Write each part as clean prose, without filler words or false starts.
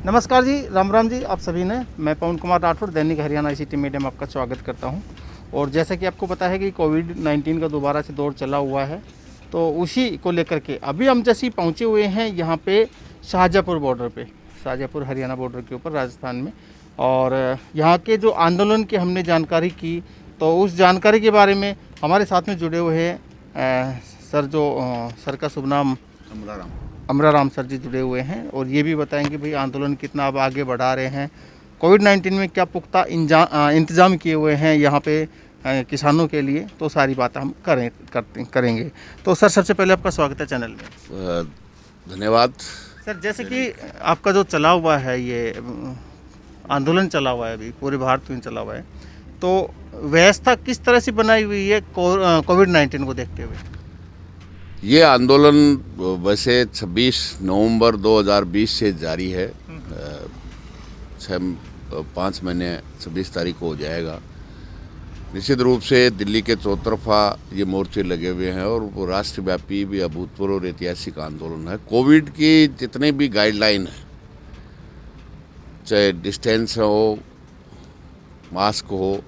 नमस्कार जी, राम राम जी आप सभी ने। मैं पवन कुमार राठौर दैनिक हरियाणा ICT मीडिया में आपका स्वागत करता हूं। और जैसा कि आपको पता है कि कोविड-19 का दोबारा से दौर चला हुआ है, तो उसी को लेकर के अभी हम जैसे पहुंचे हुए हैं यहाँ पे शाहजहाँपुर बॉर्डर पे, शाहजहाँपुर हरियाणा बॉर्डर के ऊपर राजस्थान में। और यहाँ के जो आंदोलन की हमने जानकारी की, तो उस जानकारी के बारे में हमारे साथ में जुड़े हुए हैं सर का शुभ नाम अमराराम सर जी जुड़े हुए हैं, और ये भी बताएंगे भाई आंदोलन कितना अब आगे बढ़ा रहे हैं, कोविड-19 में क्या पुख्ता इंतजाम किए हुए हैं यहाँ पे किसानों के लिए। तो सारी बात हम करेंगे। तो सर, सबसे पहले आपका स्वागत है चैनल में। धन्यवाद सर, जैसे कि आपका जो चला हुआ है ये आंदोलन चला हुआ है, अभी पूरे भारत में चला हुआ है, तो व्यवस्था किस तरह से बनाई हुई है कोविड-19 को देखते हुए? ये आंदोलन वैसे 26 नवंबर 2020 से जारी है। 5 महीने 26 तारीख को हो जाएगा। निश्चित रूप से दिल्ली के चौतरफा ये मोर्चे लगे हुए हैं और वो राष्ट्रव्यापी भी अभूतपूर्व और ऐतिहासिक आंदोलन है। कोविड की जितने भी गाइडलाइन है, चाहे डिस्टेंस हो, मास्क हो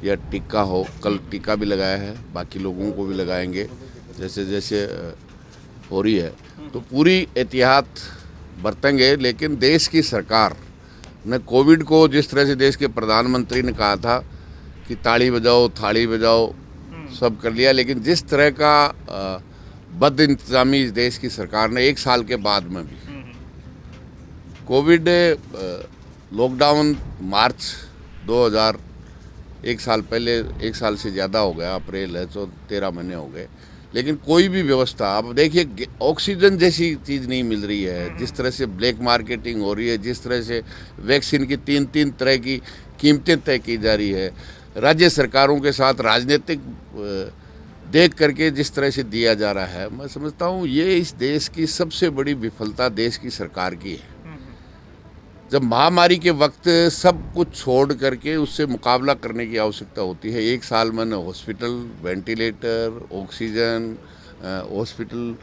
या टीका हो, कल टीका भी लगाया है, बाकी लोगों को भी लगाएंगे जैसे जैसे हो रही है, तो पूरी एहतियात बरतेंगे। लेकिन देश की सरकार ने कोविड को जिस तरह से देश के प्रधानमंत्री ने कहा था कि ताली बजाओ थाली बजाओ, सब कर लिया, लेकिन जिस तरह का बद इंतजामी देश की सरकार ने 1 साल के बाद में भी कोविड लॉकडाउन मार्च 2000 1 साल पहले, 1 साल से ज़्यादा हो गया, अप्रैल है तो 13 महीने हो गए, लेकिन कोई भी व्यवस्था, अब देखिए ऑक्सीजन जैसी चीज़ नहीं मिल रही है, जिस तरह से ब्लैक मार्केटिंग हो रही है, जिस तरह से वैक्सीन की 3-3 तरह की कीमतें तय की जा रही है, राज्य सरकारों के साथ राजनीतिक देख करके जिस तरह से दिया जा रहा है, मैं समझता हूँ ये इस देश की सबसे बड़ी विफलता देश की सरकार की है। जब महामारी के वक्त सब कुछ छोड़ करके उससे मुकाबला करने की आवश्यकता होती है, 1 साल में हॉस्पिटल, वेंटिलेटर, ऑक्सीजन, हॉस्पिटल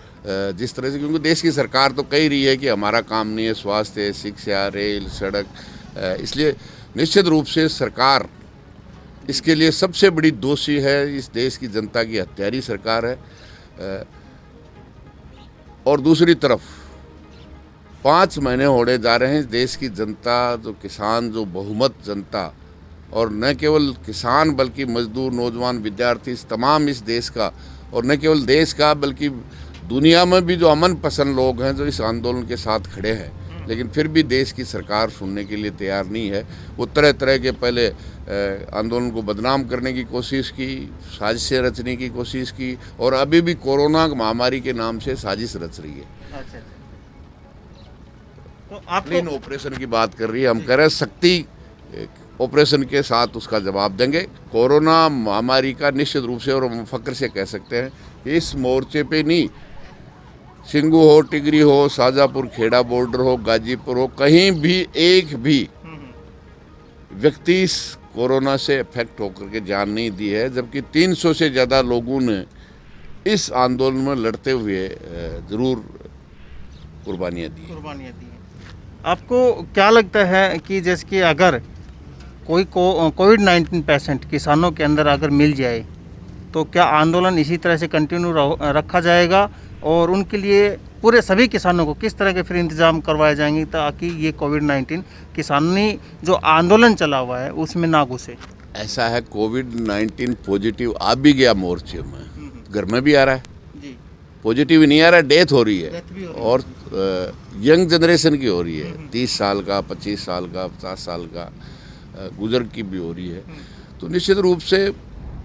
जिस तरह से, क्योंकि देश की सरकार तो कह रही है कि हमारा काम नहीं है, स्वास्थ्य, शिक्षा, रेल, सड़क, इसलिए निश्चित रूप से सरकार इसके लिए सबसे बड़ी दोषी है। इस देश की जनता की हत्यारी सरकार है। और दूसरी तरफ 5 महीने होने जा रहे हैं, देश की जनता, जो किसान, जो बहुमत जनता, और न केवल किसान बल्कि मजदूर, नौजवान, विद्यार्थी, तमाम इस देश का, और न केवल देश का बल्कि दुनिया में भी जो अमन पसंद लोग हैं जो इस आंदोलन के साथ खड़े हैं, लेकिन फिर भी देश की सरकार सुनने के लिए तैयार नहीं है। वो तरह तरह के पहले आंदोलन को बदनाम करने की कोशिश की, साजिशें रचने की कोशिश की, और अभी भी कोरोना महामारी के नाम से साजिश रच रही है। अच्छा, तो आप क्लीन ऑपरेशन की बात कर रही है, हम कह रहे हैं शक्ति ऑपरेशन के साथ उसका जवाब देंगे। कोरोना महामारी का निश्चित रूप से, और हम फक्र से कह सकते हैं कि इस मोर्चे पे नहीं, सिंगू हो, टिगरी हो, शाहजहाँपुर खेड़ा बॉर्डर हो, गाजीपुर हो, कहीं भी एक भी व्यक्ति इस कोरोना से इफेक्ट होकर के जान नहीं दी है, जबकि 300 से ज़्यादा लोगों ने इस आंदोलन में लड़ते हुए ज़रूर कुर्बानियाँ दी हैं। आपको क्या लगता है कि जैसे कि अगर कोई कोविड-19 पेशेंट किसानों के अंदर अगर मिल जाए, तो क्या आंदोलन इसी तरह से कंटिन्यू रखा जाएगा, और उनके लिए पूरे सभी किसानों को किस तरह के फिर इंतजाम करवाए जाएंगे ताकि ये कोविड-19 किसानी जो आंदोलन चला हुआ है उसमें ना घुसे? ऐसा है, कोविड-19 पॉजिटिव आ भी गया मोर्चे में, घर में भी आ रहा है जी, पॉजिटिव ही नहीं आ रहा है, डेथ हो रही है, और यंग जनरेशन की हो रही है, 30 साल का, 25 साल का, 50 साल का, गुजर की भी हो रही है। तो निश्चित रूप से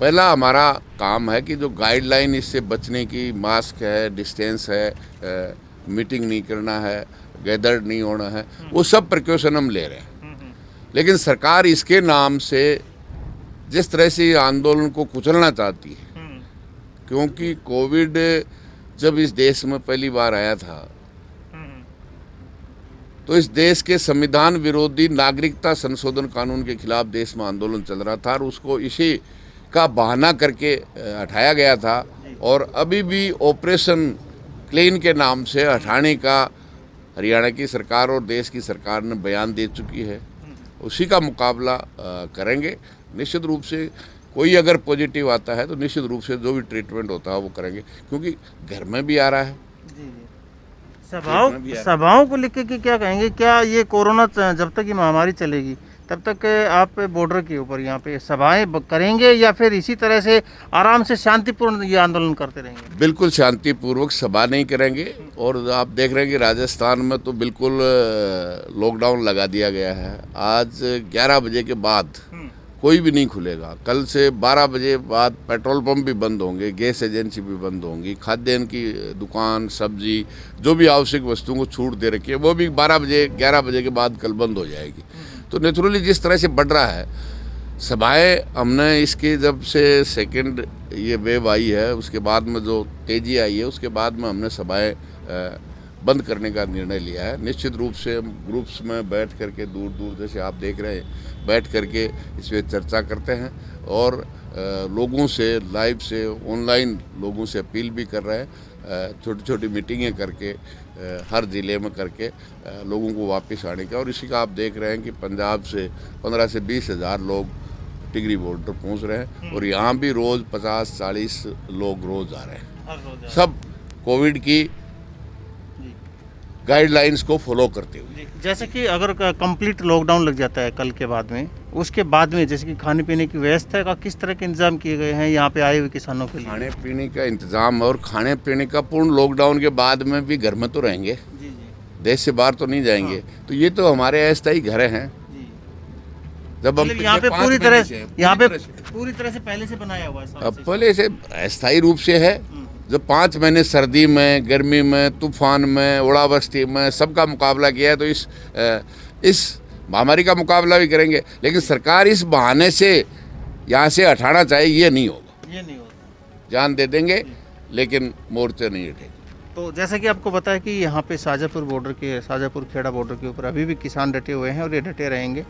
पहला हमारा काम है कि जो गाइडलाइन इससे बचने की, मास्क है, डिस्टेंस है, मीटिंग नहीं करना है, गैदर्ड नहीं होना है, वो सब प्रिकॉशन हम ले रहे हैं। लेकिन सरकार इसके नाम से जिस तरह से आंदोलन को कुचलना चाहती है, क्योंकि कोविड जब इस देश में पहली बार आया था, तो इस देश के संविधान विरोधी नागरिकता संशोधन कानून के खिलाफ देश में आंदोलन चल रहा था, और उसको इसी का बहाना करके हटाया गया था, और अभी भी ऑपरेशन क्लीन के नाम से हटाने का हरियाणा की सरकार और देश की सरकार ने बयान दे चुकी है, उसी का मुकाबला करेंगे। निश्चित रूप से कोई अगर पॉजिटिव आता है तो निश्चित रूप से जो भी ट्रीटमेंट होता है वो करेंगे, क्योंकि घर में भी आ रहा है। सभाओं को लेकर के क्या कहेंगे? क्या ये कोरोना जब तक ये महामारी चलेगी तब तक आप बॉर्डर के ऊपर यहाँ पे सभाएं करेंगे या फिर इसी तरह से आराम से शांतिपूर्ण ये आंदोलन करते रहेंगे? बिल्कुल शांतिपूर्वक सभा नहीं करेंगे। और आप देख रहे हैं कि राजस्थान में तो बिल्कुल लॉकडाउन लगा दिया गया है। आज 11 बजे के बाद कोई भी नहीं खुलेगा। कल से 12 बजे बाद पेट्रोल पंप भी बंद होंगे, गैस एजेंसी भी बंद होंगी, खाद्यान्न की दुकान, सब्जी, जो भी आवश्यक वस्तुओं को छूट दे रखी है वो भी 12 बजे 11 बजे के बाद कल बंद हो जाएगी। तो नेचुरली जिस तरह से बढ़ रहा है सभाएं, हमने इसके जब से सेकंड ये वेव आई है उसके बाद में जो तेज़ी आई है उसके बाद में हमने सभाएं बंद करने का निर्णय लिया है। निश्चित रूप से हम ग्रुप्स में बैठ करके दूर दूर जैसे आप देख रहे हैं बैठ करके इस पर चर्चा करते हैं और लोगों से लाइव से ऑनलाइन लोगों से अपील भी कर रहे हैं, छोटी छोटी मीटिंगें करके हर ज़िले में करके लोगों को वापस आने का। और इसी का आप देख रहे हैं कि पंजाब से 15 से 20 हज़ार लोग टिगरी बॉर्डर पहुंच रहे हैं और यहाँ भी रोज़ 50-40 लोग रोज़ आ रहे हैं, सब कोविड की गाइडलाइंस को फॉलो करते हुए। जैसे कि अगर कंप्लीट लॉकडाउन लग जाता है कल के बाद में, उसके बाद में जैसे कि खाने पीने की व्यवस्था का किस तरह के इंतजाम किए गए हैं यहाँ पे आए हुए किसानों के लिए? खाने पीने का इंतजाम और खाने पीने का पूर्ण लॉकडाउन के बाद में भी घर में तो रहेंगे, जी। देश से बाहर तो नहीं जाएंगे। तो ये तो हमारे अस्थायी घर हैं। जब हम यहाँ पे पूरी तरह से पहले से बनाया हुआ है? अब पहले से अस्थायी रूप से है। जब 5 महीने सर्दी में, गर्मी में, तूफान में, ओलावृष्टि में सबका मुकाबला किया है, तो इस महामारी का मुकाबला भी करेंगे। लेकिन सरकार इस बहाने से यहाँ से हटाना चाहे ये नहीं होगा। जान दे देंगे लेकिन मोर्चे नहीं हटेंगे। तो जैसा कि आपको पता है कि यहाँ पे शाजापुर खेड़ा बॉर्डर के ऊपर अभी भी किसान डटे हुए हैं और ये डटे रहेंगे।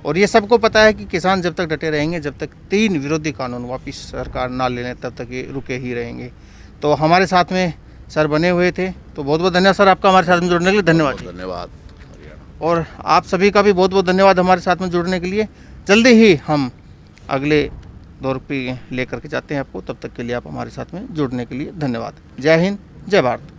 और ये सबको पता है कि किसान जब तक डटे रहेंगे, जब तक 3 विरोधी कानून वापस सरकार ना ले लें तब तक ये रुके ही रहेंगे। तो हमारे साथ में सर बने हुए थे, तो बहुत बहुत धन्यवाद सर आपका हमारे साथ में जुड़ने के लिए। धन्यवाद। धन्यवाद। और आप सभी का भी बहुत बहुत धन्यवाद हमारे साथ में जुड़ने के लिए। जल्दी ही हम अगले दौर पे लेकर के जाते हैं आपको, तब तक के लिए आप हमारे साथ में जुड़ने के लिए धन्यवाद। जय हिंद, जय भारत।